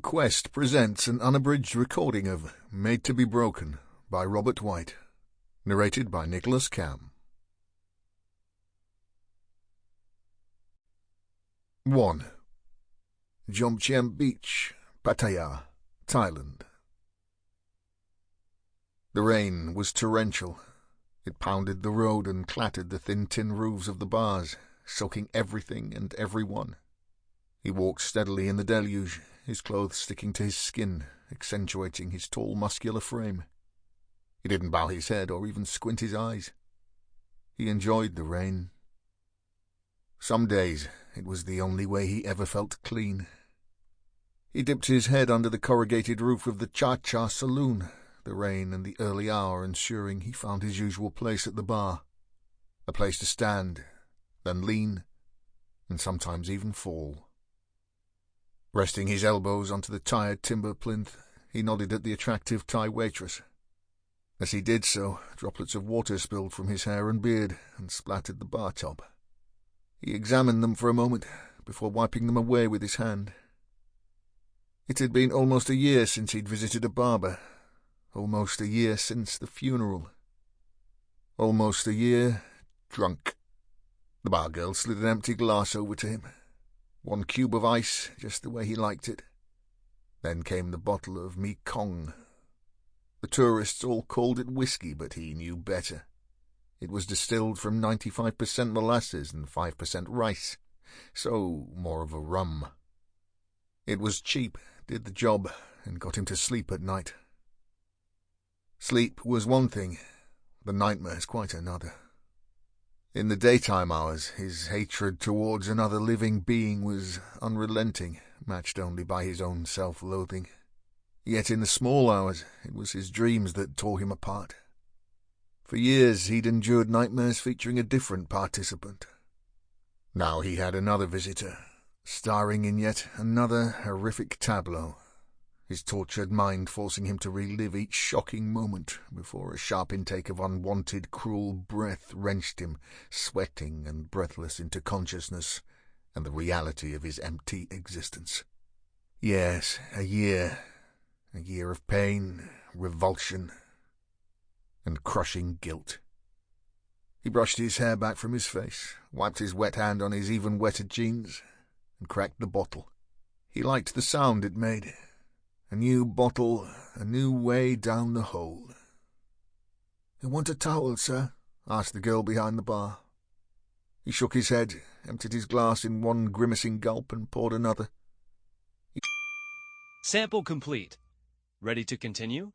Quest presents an unabridged recording of Made to be Broken by Robert White, narrated by Nicholas Camm. 1. Jomtien Beach, Pattaya, Thailand. The rain was torrential. It pounded the road and clattered the thin tin roofs of the bars, soaking everything and everyone. He walked steadily in the deluge, his clothes sticking to his skin, accentuating his tall, muscular frame. He didn't bow his head or even squint his eyes. He enjoyed the rain. Some days it was the only way he ever felt clean. He dipped his head under the corrugated roof of the Cha Cha Saloon, the rain and the early hour ensuring he found his usual place at the bar. A place to stand, then lean, and sometimes even fall. Resting his elbows onto the tired timber plinth, he nodded at the attractive Thai waitress. As he did so, droplets of water spilled from his hair and beard and splattered the bar top. He examined them for a moment before wiping them away with his hand. It had been almost a year since he'd visited a barber, almost a year since the funeral, almost a year drunk. The bar girl slid an empty glass over to him. 1 cube of ice, just the way he liked it. Then came the bottle of Mekong. The tourists all called it whiskey, but he knew better. It was distilled from 95% molasses and 5% rice, so more of a rum. It was cheap, did the job, and got him to sleep at night. Sleep was one thing, the nightmares quite another. In the daytime hours, his hatred towards another living being was unrelenting, matched only by his own self-loathing. Yet in the small hours, it was his dreams that tore him apart. For years he'd endured nightmares featuring a different participant. Now he had another visitor, starring in yet another horrific tableau, his tortured mind forcing him to relive each shocking moment before a sharp intake of unwanted, cruel breath wrenched him, sweating and breathless, into consciousness and the reality of his empty existence. Yes, a year of pain, revulsion, and crushing guilt. He brushed his hair back from his face, wiped his wet hand on his even wetter jeans, and cracked the bottle. He liked the sound it made. A new bottle, a new way down the hole. "You want a towel, sir?" asked the girl behind the bar. He shook his head, emptied his glass in one grimacing gulp, and poured another. Sample complete. Ready to continue?